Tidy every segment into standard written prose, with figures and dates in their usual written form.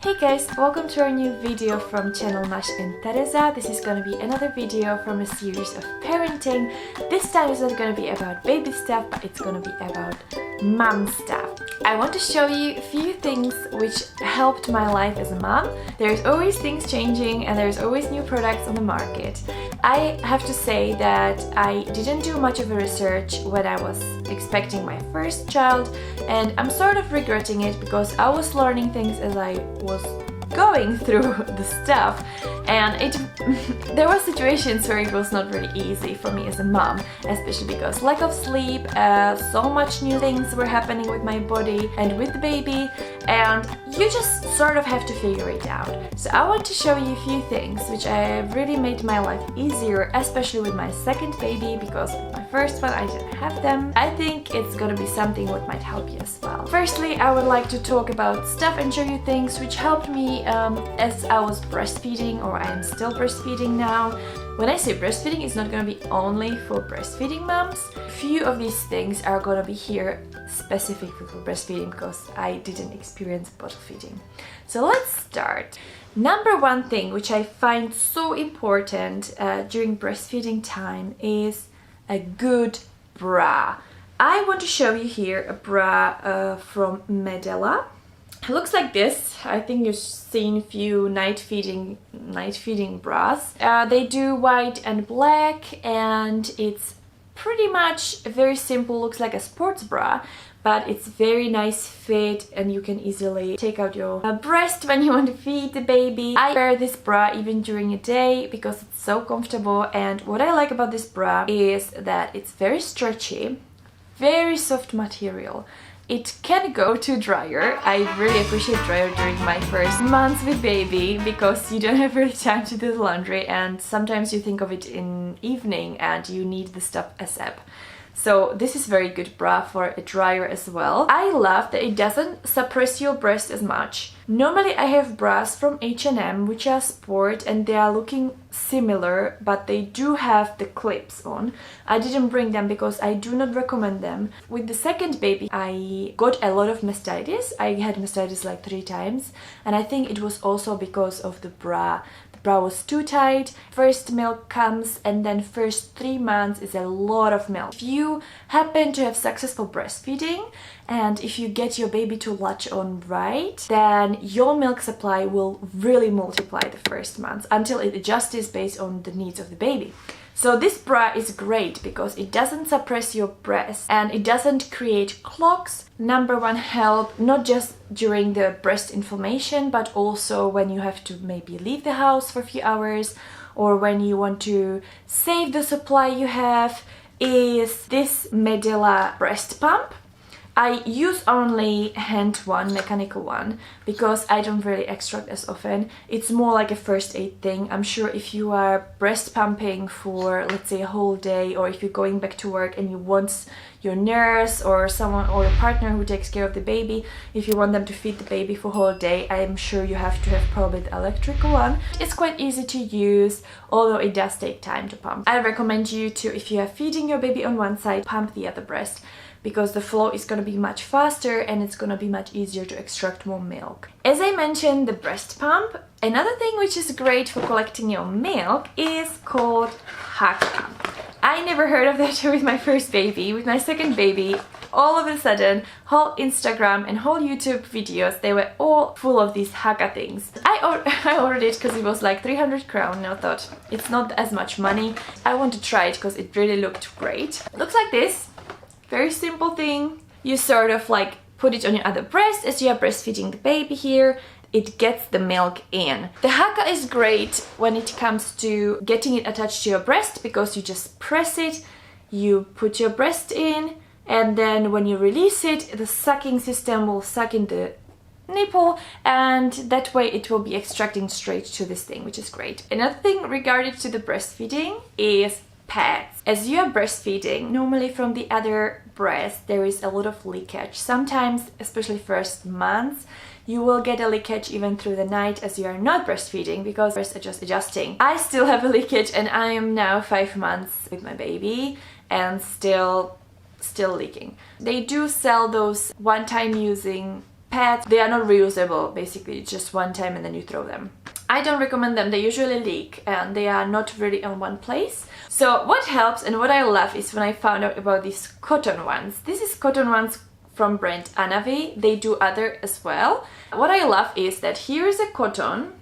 Hey guys, welcome to our new video from channel Nash and Tereza. This is gonna be another video from a series of parenting. This time it's not gonna be about baby stuff, but it's gonna be about mom stuff. I want to show you a few things which helped my life as a mom. There's always things changing and there's always new products on the market. I have to say that I didn't do much of a research when I was expecting my first child, and I'm sort of regretting it because I was learning things as I was going through the stuff, and there were situations where it was not really easy for me as a mom, especially because lack of sleep, so much new things were happening with my body and with the baby, and you just sort of have to figure it out. So I want to show you a few things which have really made my life easier, especially with my second baby, because with my first one I didn't have them. I think it's gonna be something that might help you as well. Firstly, I would like to talk about stuff and show you things which helped me as I was breastfeeding, or I am still breastfeeding now. When I say breastfeeding, it's not gonna be only for breastfeeding moms. A few of these things are gonna be here specifically for breastfeeding because I didn't experience bottle feeding. So let's start. Number one thing which I find so important during breastfeeding time is a good bra. I want to show you here a bra from Medela. It looks like this. I think you've seen a few night feeding bras. They do white and black, and it's pretty much very simple, looks like a sports bra, but it's very nice fit and you can easily take out your breast when you want to feed the baby. I wear this bra even during a day because it's so comfortable, and what I like about this bra is that it's very stretchy, very soft material. It can go to dryer. I really appreciate dryer during my first months with baby because you don't have really time to do the laundry, and sometimes you think of it in evening and you need the stuff ASAP. So this is very good bra for a dryer as well. I love that it doesn't suppress your breast as much. Normally I have bras from H&M which are sport and they are looking similar, but they do have the clips on. I didn't bring them because I do not recommend them. With the second baby I got a lot of mastitis. I had mastitis like 3 times, and I think it was also because of the bra. The bra was too tight. First milk comes and then first 3 months is a lot of milk. If you happen to have successful breastfeeding and if you get your baby to latch on right, then your milk supply will really multiply the first months until it adjusts based on the needs of the baby. So this bra is great because it doesn't suppress your breast and it doesn't create clogs. Number one help, not just during the breast inflammation, but also when you have to maybe leave the house for a few hours or when you want to save the supply you have, is this Medela breast pump. I use only hand one, mechanical one, because I don't really extract as often. It's more like a first aid thing. I'm sure if you are breast pumping for, let's say, a whole day, or if you're going back to work and you want your nurse or someone or your partner who takes care of the baby, if you want them to feed the baby for a whole day, I'm sure you have to have probably the electrical one. It's quite easy to use, although it does take time to pump. I recommend you to, if you are feeding your baby on one side, pump the other breast, because the flow is going to be much faster and it's going to be much easier to extract more milk. As I mentioned, the breast pump, another thing which is great for collecting your milk is called Haakaa. I never heard of that with my first baby. With my second baby, all of a sudden, whole Instagram and whole YouTube videos, they were all full of these Haakaa things. I ordered it because it was like 300 crown, and I thought it's not as much money. I want to try it because it really looked great. It looks like this. Very simple thing. You sort of like put it on your other breast as you are breastfeeding the baby here. It gets the milk in. The Haakaa is great when it comes to getting it attached to your breast because you just press it, you put your breast in, and then when you release it, the sucking system will suck in the nipple, and that way it will be extracting straight to this thing, which is great. Another thing regarding to the breastfeeding is pads. As you are breastfeeding, normally from the other breast there is a lot of leakage. Sometimes, especially first months, you will get a leakage even through the night as you are not breastfeeding because breasts are just adjusting. I still have a leakage and I am now 5 months with my baby and still leaking. They do sell those one-time using pads, they are not reusable, basically just one time and then you throw them. I don't recommend them, they usually leak and they are not really in one place. So what helps and what I love is when I found out about these cotton ones. This is cotton ones from brand Anavy, they do other as well. What I love is that here is a cotton,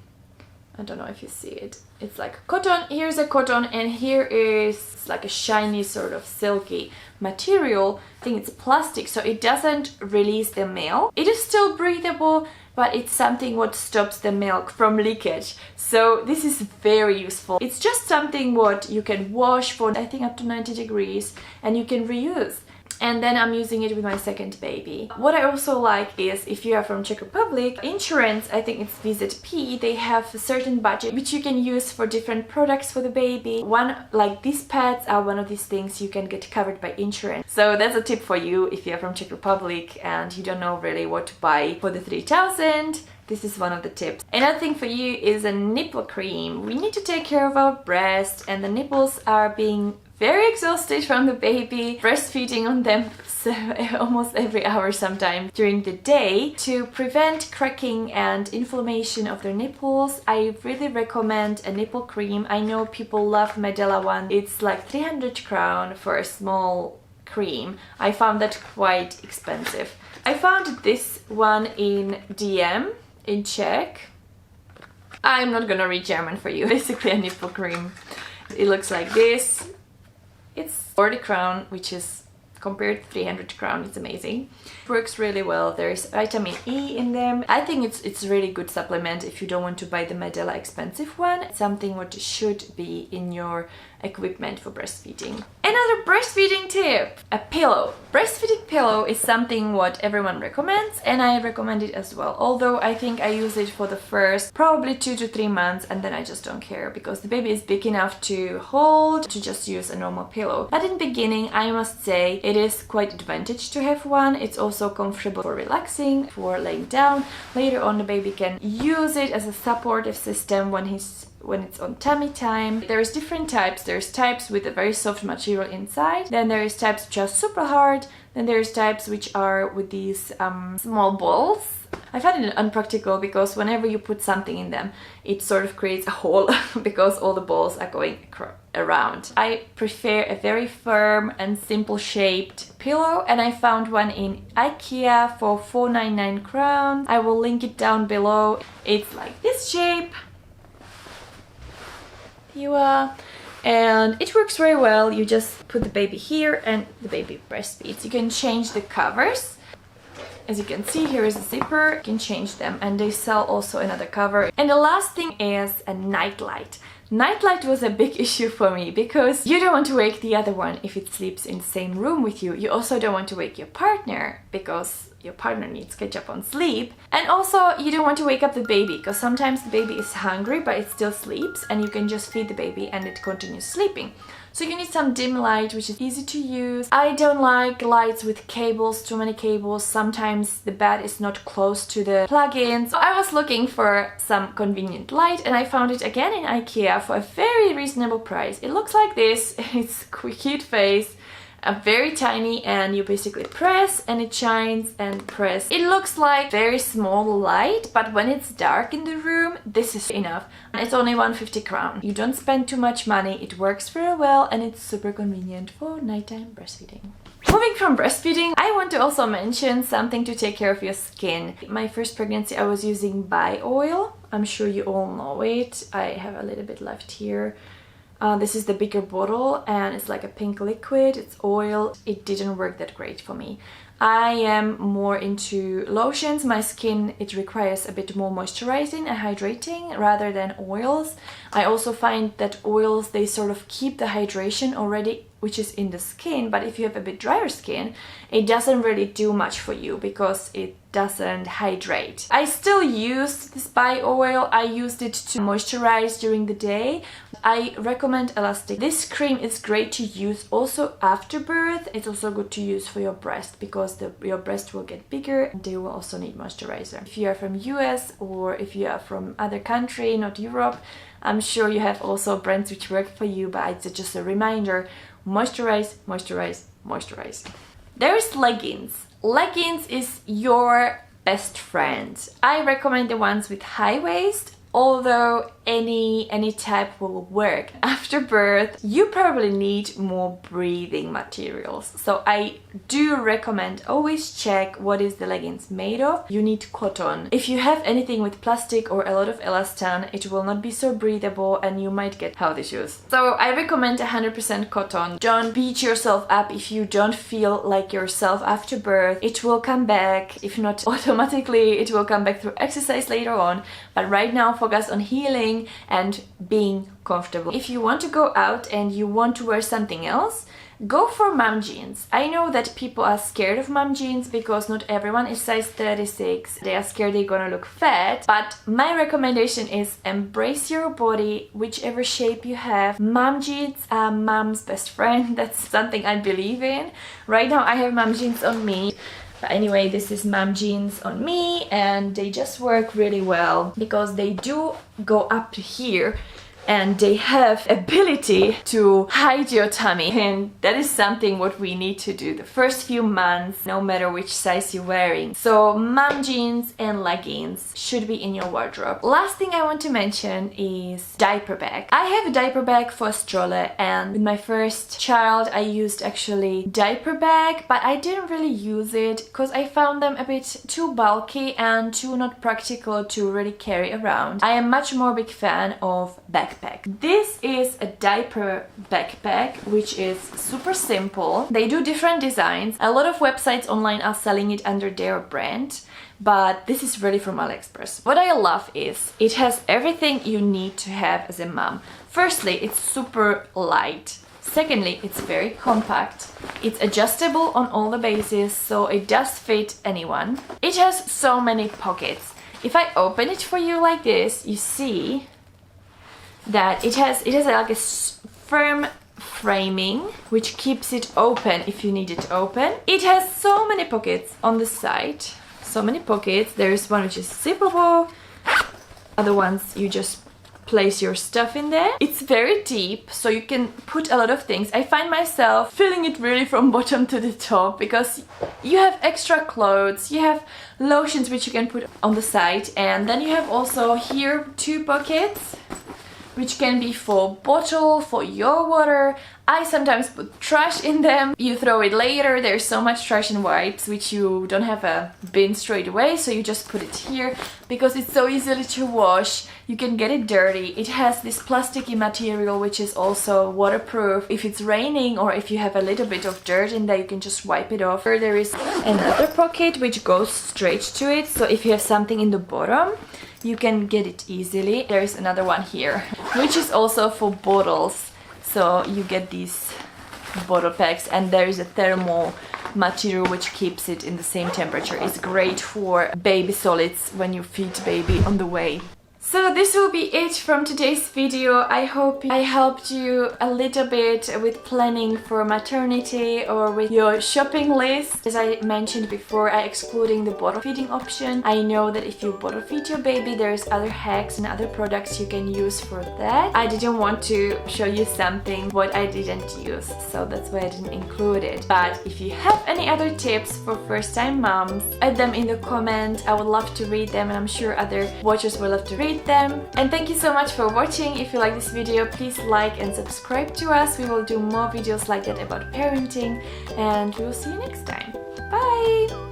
I don't know if you see it, it's like cotton, here's a cotton, and here is like a shiny sort of silky material. I think it's plastic, so it doesn't release the milk. It is still breathable, but it's something what stops the milk from leakage. So this is very useful. It's just something what you can wash for I think up to 90 degrees and you can reuse. And then I'm using it with my second baby. What I also like is, if you are from Czech Republic, insurance, I think it's VZP, they have a certain budget which you can use for different products for the baby. One, like these pads are one of these things you can get covered by insurance. So that's a tip for you if you're from Czech Republic and you don't know really what to buy for the 3000. This is one of the tips. Another thing for you is a nipple cream. We need to take care of our breast and the nipples are being very exhausted from the baby, breastfeeding on them so almost every hour sometimes during the day. To prevent cracking and inflammation of their nipples, I really recommend a nipple cream. I know people love Medela one. It's like 300 crown for a small cream. I found that quite expensive. I found this one in DM in Czech. I'm not gonna read German for you. Basically a nipple cream. It looks like this. It's 40 crown, which is compared to 300 crown, it's amazing. It works really well. There's vitamin E in them. I think it's a really good supplement if you don't want to buy the Medela expensive one. It's something what should be in your equipment for breastfeeding. Another breastfeeding tip, a pillow. Breastfeeding pillow is something what everyone recommends and I recommend it as well. Although I think I use it for the first probably 2 to 3 months and then I just don't care because the baby is big enough to hold, to just use a normal pillow. But in the beginning, I must say it is quite advantage to have one. It's also comfortable for relaxing, for laying down. Later on the baby can use it as a supportive system when it's on tummy time. There's different types. There's types with a very soft material inside. Then there's types which are super hard. Then there's types which are with these small balls. I find it unpractical because whenever you put something in them, it sort of creates a hole because all the balls are going around. I prefer a very firm and simple shaped pillow and I found one in Ikea for 499 crowns. I will link it down below. It's like this shape. And it works very well. You just put the baby here and the baby breastfeeds. You can change the covers. As you can see, here is a zipper. You can change them and they sell also another cover. And the last thing is a night light. Night light was a big issue for me because you don't want to wake the other one if it sleeps in the same room with you. You also don't want to wake your partner because your partner needs catch up on sleep. And also you don't want to wake up the baby because sometimes the baby is hungry but it still sleeps and you can just feed the baby and it continues sleeping. So you need some dim light which is easy to use. I don't like lights with cables, too many cables. Sometimes the bed is not close to the plug-in. So I was looking for some convenient light and I found it again in Ikea for a very reasonable price. It looks like this. It's a cute face. Very tiny and you basically press and it shines and press. It looks like very small light, but when it's dark in the room, this is enough. And it's only 150 crown. You don't spend too much money, it works very well and it's super convenient for nighttime breastfeeding. Moving from breastfeeding, I want to also mention something to take care of your skin. My first pregnancy I was using BiOil. I'm sure you all know it. I have a little bit left here. This is the bigger bottle and it's like a pink liquid, it's oil. It didn't work that great for me. I am more into lotions. My skin, it requires a bit more moisturizing and hydrating rather than oils. I also find that oils, they sort of keep the hydration already which is in the skin, but if you have a bit drier skin, it doesn't really do much for you because it doesn't hydrate. I still use this BiOil. I used it to moisturize during the day. I recommend ElastiQ. This cream is great to use also after birth. It's also good to use for your breast because your breast will get bigger and they will also need moisturizer. If you are from US or if you are from other country, not Europe, I'm sure you have also brands which work for you, but it's just a reminder, moisturize, moisturize, moisturize. There's Leggings. Leggings is your best friend. I recommend the ones with high waist, although any type will work. After birth, you probably need more breathing materials. So I do recommend always check what is the leggings made of. You need cotton. If you have anything with plastic or a lot of elastan, it will not be so breathable and you might get health issues. So I recommend 100% cotton. Don't beat yourself up if you don't feel like yourself after birth. It will come back. If not automatically, it will come back through exercise later on. But right now, focus on healing and being comfortable. If you want to go out and you want to wear something else, go for mom jeans. I know that people are scared of mom jeans because not everyone is size 36. They are scared they're gonna look fat. But my recommendation is embrace your body, whichever shape you have. Mom jeans are mom's best friend. That's something I believe in. Right now I have mom jeans on me. But anyway, this is mom jeans on me and they just work really well because they do go up to here and they have ability to hide your tummy, and that is something what we need to do the first few months, no matter which size you're wearing. So mom jeans and leggings should be in your wardrobe. Last thing I want to mention is diaper bag. I have a diaper bag for a stroller, and with my first child I used actually diaper bag, but I didn't really use it because I found them a bit too bulky and too not practical to really carry around. I am much more big fan of backpack. This is a diaper backpack, which is super simple. They do different designs. A lot of websites online are selling it under their brand, but this is really from AliExpress. What I love is it has everything you need to have as a mom. Firstly, it's super light. Secondly, it's very compact. It's adjustable on all the bases, so it does fit anyone. It has so many pockets. If I open it for you like this, you see that it has like a firm framing which keeps it open if you need it open. It has so many pockets on the side, so many pockets. There is one which is zippable, other ones you just place your stuff in there. It's very deep, so you can put a lot of things. I find myself filling it really from bottom to the top because you have extra clothes, you have lotions which you can put on the side, and then you have also here 2 pockets which can be for bottle, for your water. I sometimes put trash in them. You throw it later. There's so much trash and wipes which you don't have a bin straight away, so you just put it here because it's so easily to wash. You can get it dirty. It has this plasticky material which is also waterproof. If it's raining or if you have a little bit of dirt in there, you can just wipe it off. There is another pocket which goes straight to it, so if you have something in the bottom, you can get it easily. There is another one here, which is also for bottles. So you get these bottle packs, and there is a thermal material which keeps it in the same temperature. It's great for baby solids when you feed baby on the way. So this will be it from today's video. I hope I helped you a little bit with planning for maternity or with your shopping list. As I mentioned before, I'm excluding the bottle feeding option. I know that if you bottle feed your baby, there's other hacks and other products you can use for that. I didn't want to show you something what I didn't use, so that's why I didn't include it. But if you have any other tips for first-time moms, add them in the comment. I would love to read them, and I'm sure other watchers will love to read them. And thank you so much for watching. If you like this video, please like and subscribe to us. We will do more videos like that about parenting, and we will see you next time. Bye!